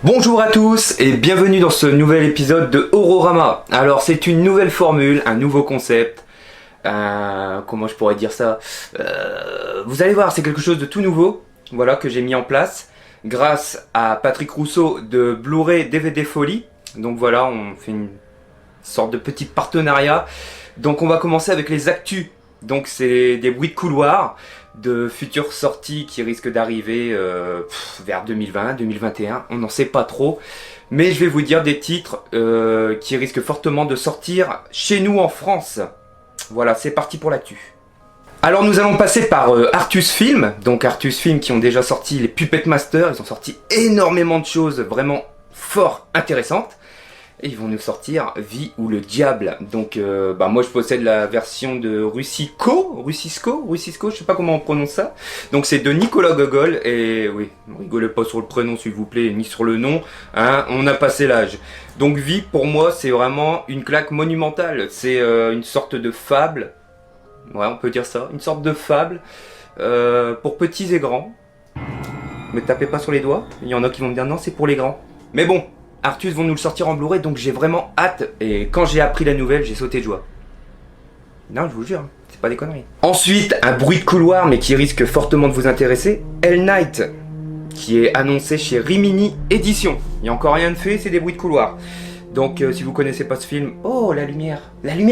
Bonjour à tous et bienvenue dans ce nouvel épisode de Horrorama. Alors c'est une nouvelle formule, un nouveau concept, comment je pourrais dire ça, vous allez voir, c'est quelque chose de tout nouveau, voilà, que j'ai mis en place grâce à Patrick Rousseau de Blu-ray DVD Folie. Donc voilà, on fait une sorte de petit partenariat. Donc on va commencer avec les actus. Donc c'est des bruits de couloir de futures sorties qui risquent d'arriver vers 2020, 2021, on n'en sait pas trop. Mais je vais vous dire des titres qui risquent fortement de sortir chez nous en France. Voilà, c'est parti pour l'actu. Alors nous allons passer par Artus Film. Donc Artus Film qui ont déjà sorti les Puppet Master, ils ont sorti énormément de choses vraiment fort intéressantes. Et ils vont nous sortir Vie ou le Diable. Donc moi je possède la version de Russisco, je sais pas comment on prononce ça. Donc c'est de Nicolas Gogol. Et oui, ne rigolez pas sur le prénom s'il vous plaît, ni sur le nom, hein, on a passé l'âge. Donc Vie pour moi c'est vraiment une claque monumentale. C'est une sorte de fable, ouais on peut dire ça, une sorte de fable pour petits et grands. Me tapez pas sur les doigts, il y en a qui vont me dire non c'est pour les grands. Mais bon, Artus vont nous le sortir en Blu-ray, donc j'ai vraiment hâte. Et quand j'ai appris la nouvelle, j'ai sauté de joie. Non, je vous jure, c'est pas des conneries. Ensuite, un bruit de couloir, mais qui risque fortement de vous intéresser. Hell Night, qui est annoncé chez Rimini Édition. Il n'y a encore rien de fait, c'est des bruits de couloir. Donc, si vous connaissez pas ce film, oh, la lumière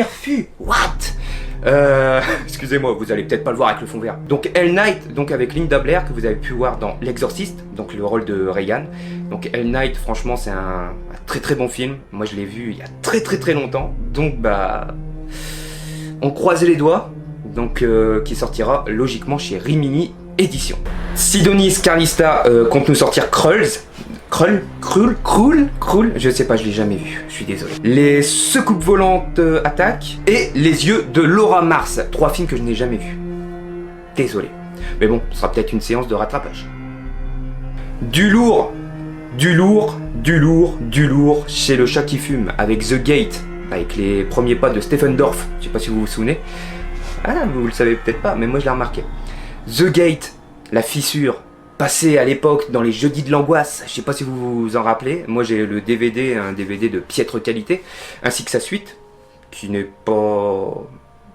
fut, what? Excusez-moi, vous allez peut-être pas le voir avec le fond vert. Donc Hell Night, donc avec Linda Blair que vous avez pu voir dans L'Exorciste, donc le rôle de Regan. Donc Hell Night, franchement, c'est un très très bon film. Moi, je l'ai vu il y a très longtemps. Donc on croise les doigts. Donc qui sortira logiquement chez Rimini Édition. Sidonis Carlista compte nous sortir Krulls, je sais pas, je l'ai jamais vu, je suis désolé. Les secoupes volantes attaquent et Les yeux de Laura Mars, 3 films que je n'ai jamais vus. Désolé. Mais bon, ce sera peut-être une séance de rattrapage. Du lourd chez Le Chat qui fume avec The Gate, avec les premiers pas de Stephen Dorff, je sais pas si vous vous souvenez. Ah, vous le savez peut-être pas, mais moi je l'ai remarqué. The Gate, la fissure, passé à l'époque dans les jeudis de l'angoisse, je sais pas si vous vous en rappelez, moi j'ai le DVD, un DVD de piètre qualité, ainsi que sa suite, qui n'est pas...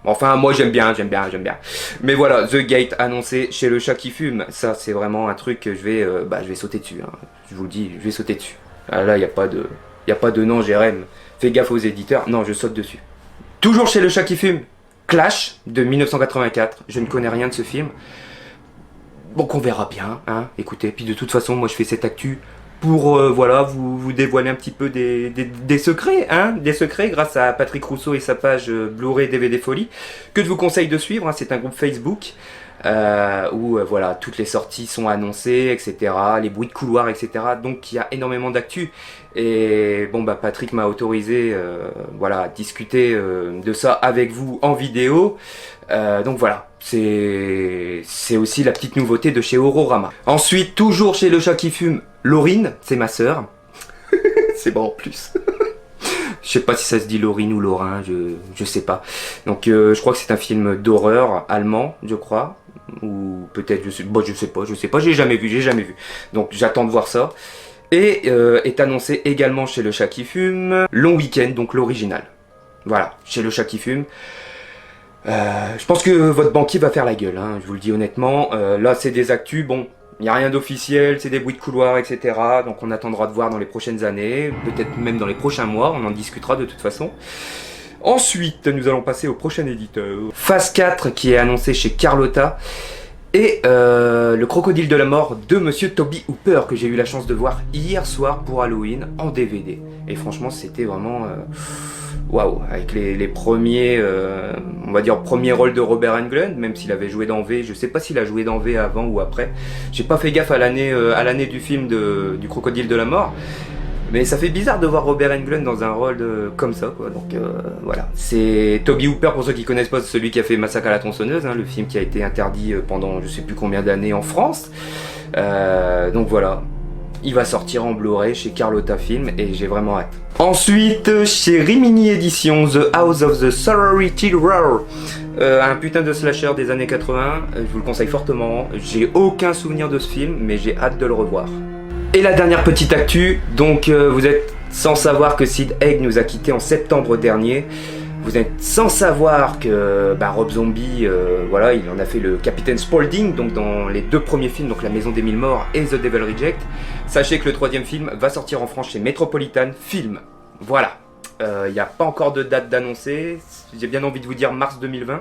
Enfin moi j'aime bien. Mais voilà, The Gate annoncé chez Le Chat qui fume, ça c'est vraiment un truc que je vais sauter dessus, hein. Je vous le dis, je vais sauter dessus. Ah, là il n'y a pas de non Jérém, fais gaffe aux éditeurs, non je saute dessus. Toujours chez Le Chat qui fume, Clash de 1984, je ne connais rien de ce film. Donc on verra bien, hein, écoutez, puis de toute façon moi je fais cette actu pour vous dévoiler un petit peu des secrets, hein, des secrets grâce à Patrick Rousseau et sa page Blu-ray DVD Folie, que je vous conseille de suivre, hein, c'est un groupe Facebook où voilà, toutes les sorties sont annoncées, etc., les bruits de couloir, etc., donc il y a énormément d'actu, et bon Patrick m'a autorisé à discuter de ça avec vous en vidéo, donc voilà. C'est aussi la petite nouveauté de chez Horrorama. Ensuite, toujours chez Le Chat qui fume, Laurine, c'est ma sœur. C'est bon en plus. Je sais pas si ça se dit Laurine ou Laurin, je sais pas. Donc je crois que c'est un film d'horreur allemand, je crois. Ou peut-être, je sais pas, j'ai jamais vu. Donc j'attends de voir ça. Et est annoncé également chez Le Chat qui fume, Long Week-end, donc l'original. Voilà, chez Le Chat qui fume. Je pense que votre banquier va faire la gueule, hein, je vous le dis honnêtement. Là c'est des actus, bon, il n'y a rien d'officiel, c'est des bruits de couloir, etc. Donc on attendra de voir dans les prochaines années, peut-être même dans les prochains mois, on en discutera de toute façon. Ensuite, nous allons passer au prochain éditeur. Phase 4 qui est annoncé chez Carlotta. Et Le Crocodile de la mort de Monsieur Toby Hooper que j'ai eu la chance de voir hier soir pour Halloween en DVD. Et franchement c'était vraiment... waouh, avec les premiers, on va dire premiers rôles de Robert Englund, même s'il avait joué dans V, je sais pas s'il a joué dans V avant ou après. J'ai pas fait gaffe à l'année du film du Crocodile de la mort, mais ça fait bizarre de voir Robert Englund dans un rôle comme ça, quoi. Donc voilà, c'est Toby Hooper, pour ceux qui connaissent pas, celui qui a fait Massacre à la tronçonneuse, hein, le film qui a été interdit pendant je sais plus combien d'années en France. Donc voilà. Il va sortir en Blu-ray chez Carlotta Film et j'ai vraiment hâte. Ensuite, chez Rimini Édition, The House of the Sorority Row. Un putain de slasher des années 80, je vous le conseille fortement. J'ai aucun souvenir de ce film, mais j'ai hâte de le revoir. Et la dernière petite actu, donc vous êtes sans savoir que Sid Haig nous a quittés en septembre dernier. Vous êtes sans savoir que Rob Zombie, voilà, il en a fait le Capitaine Spaulding, donc dans les 2 premiers films, donc La Maison des Mille Morts et The Devil Reject. Sachez que le 3e film va sortir en France chez Metropolitan Film. Voilà, il n'y a pas encore de date d'annoncer, j'ai bien envie de vous dire mars 2020,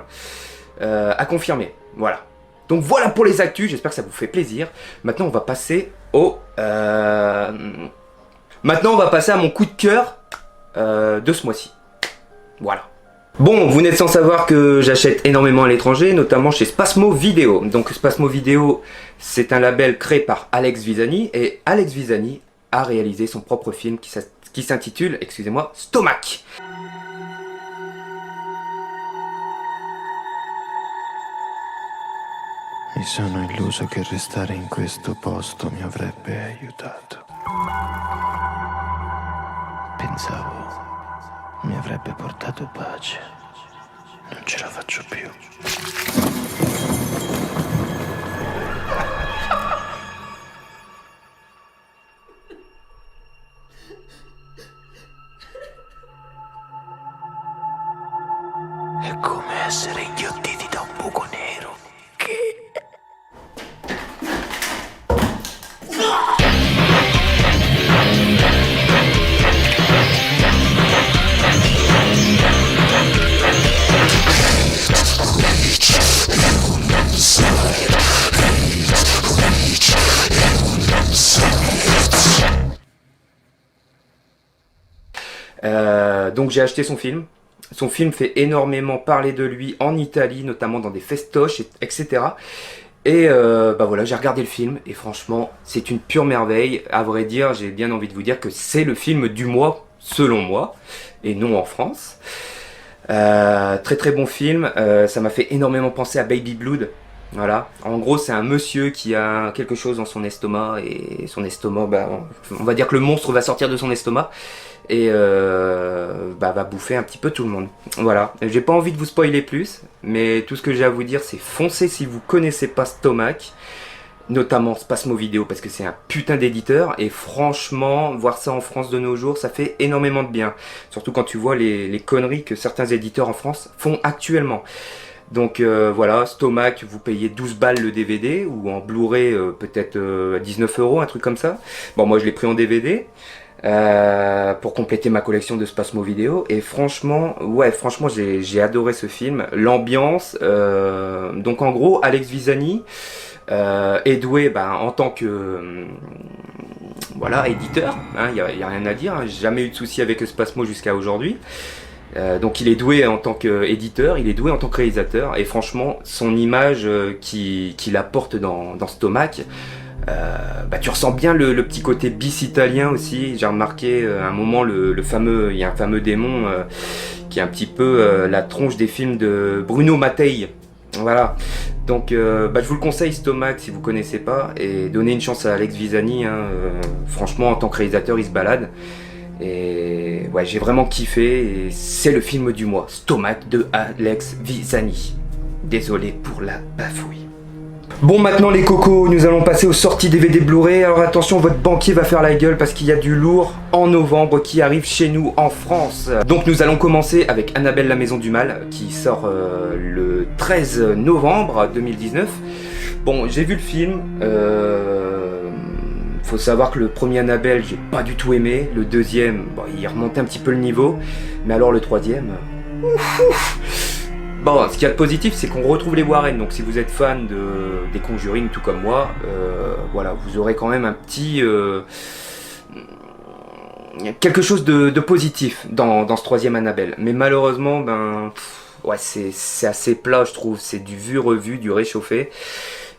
à confirmer, voilà. Donc voilà pour les actus, j'espère que ça vous fait plaisir. Maintenant on va passer au... Maintenant on va passer à mon coup de cœur de ce mois-ci. Voilà. Bon, vous n'êtes sans savoir que j'achète énormément à l'étranger, notamment chez Spasmo Video. Donc Spasmo Video, c'est un label créé par Alex Visani, et Alex Visani a réalisé son propre film qui s'intitule, excusez-moi, Stomach. Mi sono illuso che restare in questo posto mi avrebbe aiutato. Pensavo mi avrebbe portato pace. Non ce la faccio più. È come essere inghiottiti da un buco nero. Donc j'ai acheté son film. Son film fait énormément parler de lui en Italie, notamment dans des festoches, etc. Et voilà, j'ai regardé le film et franchement, c'est une pure merveille. À vrai dire, j'ai bien envie de vous dire que c'est le film du mois, selon moi, et non en France. Très très bon film, ça m'a fait énormément penser à Baby Blood. Voilà, en gros c'est un monsieur qui a quelque chose dans son estomac, et son estomac, on va dire que le monstre va sortir de son estomac et va bouffer un petit peu tout le monde. Voilà, j'ai pas envie de vous spoiler plus, mais tout ce que j'ai à vous dire c'est foncez si vous connaissez pas Stomach, notamment Spasmo Video, parce que c'est un putain d'éditeur, et franchement voir ça en France de nos jours ça fait énormément de bien, surtout quand tu vois les conneries que certains éditeurs en France font actuellement. Donc voilà, Stomach, vous payez 12 balles le DVD, ou en Blu-ray peut-être 19 €, un truc comme ça. Bon, moi je l'ai pris en DVD pour compléter ma collection de Spasmo Video, et franchement, ouais, franchement j'ai adoré ce film, l'ambiance. Donc en gros, Alex Visani est doué en tant que voilà, éditeur, il n'y a rien à dire, hein, j'ai jamais eu de souci avec Spasmo jusqu'à aujourd'hui. Donc il est doué en tant qu'éditeur, il est doué en tant que réalisateur, et franchement son image qu'il apporte dans Stomach, tu ressens bien le petit côté bis italien aussi. J'ai remarqué à un moment il y a un fameux démon qui est un petit peu la tronche des films de Bruno Mattei. Voilà, donc je vous le conseille Stomach si vous connaissez pas, et donnez une chance à Alex Visani, hein, franchement en tant que réalisateur il se balade. Et ouais, j'ai vraiment kiffé, et c'est le film du mois, Stomach de Alex Visani. Désolé pour la bafouille. Bon, maintenant les cocos, nous allons passer aux sorties DVD Blu-ray. Alors attention, votre banquier va faire la gueule parce qu'il y a du lourd en novembre qui arrive chez nous en France. Donc nous allons commencer avec Annabelle la Maison du Mal qui sort le 13 novembre 2019. Bon, j'ai vu le film. Faut savoir que le premier Annabelle, j'ai pas du tout aimé. Le deuxième, il remontait un petit peu le niveau. Mais alors le troisième... Bon, ce qu'il y a de positif, c'est qu'on retrouve les Warren. Donc si vous êtes fan des Conjuring, tout comme moi, voilà, vous aurez quand même un petit... quelque chose de positif dans ce troisième Annabelle. Mais malheureusement, ouais, c'est assez plat, je trouve. C'est du vu-revu, du réchauffé.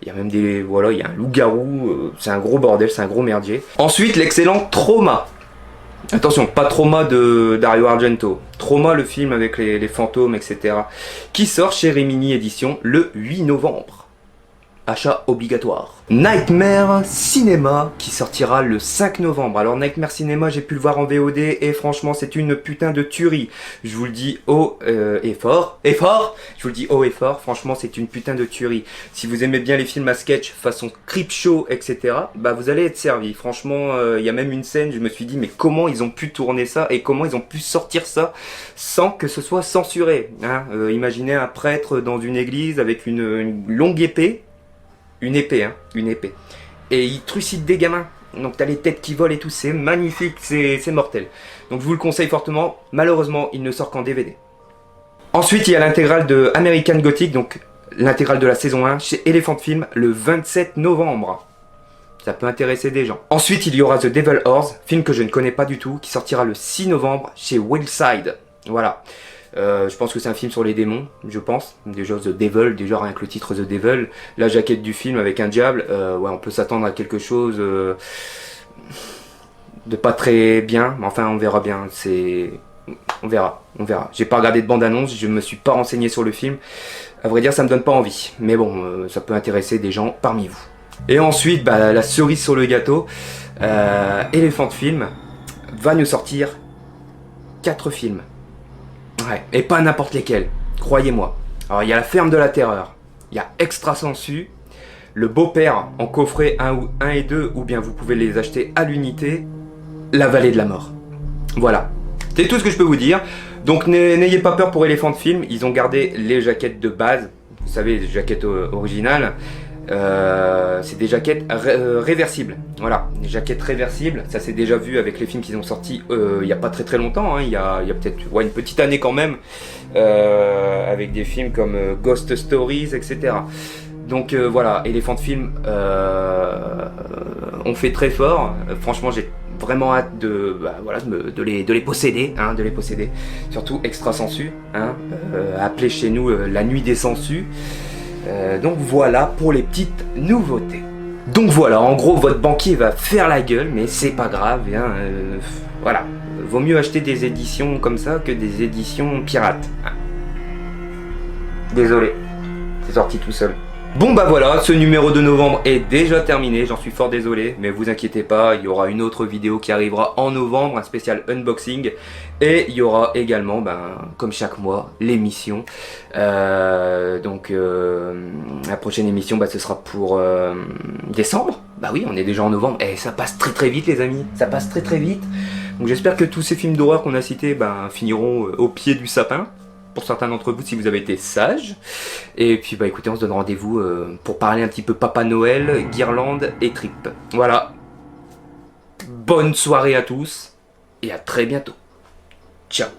Il y a même voilà, il y a un loup-garou, c'est un gros bordel, c'est un gros merdier. Ensuite, l'excellent Trauma. Attention, pas Trauma de Dario Argento. Trauma, le film avec les fantômes, etc. Qui sort chez Rimini Édition le 8 novembre. achat obligatoire. Nightmare Cinema qui sortira le 5 novembre. Alors Nightmare Cinema, j'ai pu le voir en VOD et franchement c'est une putain de tuerie. Je vous le dis haut et fort. Et fort. Je vous le dis haut et fort, franchement c'est une putain de tuerie. Si vous aimez bien les films à sketch façon Creepshow, etc. bah vous allez être servi. Franchement, il y a même une scène, je me suis dit mais comment ils ont pu tourner ça et comment ils ont pu sortir ça sans que ce soit censuré, hein. Imaginez un prêtre dans une église avec une longue épée. Une épée. Et il trucide des gamins. Donc t'as les têtes qui volent et tout, c'est magnifique, c'est mortel. Donc je vous le conseille fortement. Malheureusement, il ne sort qu'en DVD. Ensuite, il y a l'intégrale de American Gothic, donc l'intégrale de la saison 1 chez Elephant Film le 27 novembre. Ça peut intéresser des gens. Ensuite, il y aura The Devil Horse, film que je ne connais pas du tout, qui sortira le 6 novembre chez Willside. Voilà. Je pense que c'est un film sur les démons, je pense. Déjà The Devil, déjà rien que le titre The Devil. La jaquette du film avec un diable, ouais, on peut s'attendre à quelque chose de pas très bien. Mais enfin, on verra bien. On verra. J'ai pas regardé de bande-annonce, je me suis pas renseigné sur le film. À vrai dire, ça me donne pas envie. Mais bon, ça peut intéresser des gens parmi vous. Et ensuite, bah, la cerise sur le gâteau, Elephant Film va nous sortir 4 films. Ouais, et pas n'importe lesquels, croyez-moi. Alors il y a La Ferme de la Terreur, il y a Extra Sensu, Le Beau-Père en coffret 1 et 2, ou bien vous pouvez les acheter à l'unité, La Vallée de la Mort. Voilà, c'est tout ce que je peux vous dire. Donc n'ayez pas peur pour Elephant Film, ils ont gardé les jaquettes de base, vous savez, les jaquettes originales. C'est des jaquettes réversibles, voilà, des jaquettes réversibles, ça s'est déjà vu avec les films qu'ils ont sortis il n'y a pas très longtemps, hein. Il y a peut-être une petite année quand même, avec des films comme Ghost Stories, etc. Donc voilà, Elephant Film on fait très fort, franchement j'ai vraiment hâte de les posséder, hein, surtout Extra Sensu, hein, appelé chez nous La Nuit des Sensus. Donc voilà pour les petites nouveautés. Donc voilà, en gros votre banquier va faire la gueule, mais c'est pas grave, hein, voilà. Vaut mieux acheter des éditions comme ça que des éditions pirates. Désolé, c'est sorti tout seul. Bon bah voilà, ce numéro de novembre est déjà terminé, j'en suis fort désolé, mais vous inquiétez pas, il y aura une autre vidéo qui arrivera en novembre, un spécial unboxing, et il y aura également, comme chaque mois, l'émission. La prochaine émission, ce sera pour décembre. Bah oui, on est déjà en novembre, et ça passe très vite les amis, ça passe très vite. Donc j'espère que tous ces films d'horreur qu'on a cités finiront au pied du sapin. Pour certains d'entre vous si vous avez été sages. Et puis écoutez, on se donne rendez-vous pour parler un petit peu Papa Noël, guirlande et tripes. Voilà. Bonne soirée à tous et à très bientôt. Ciao.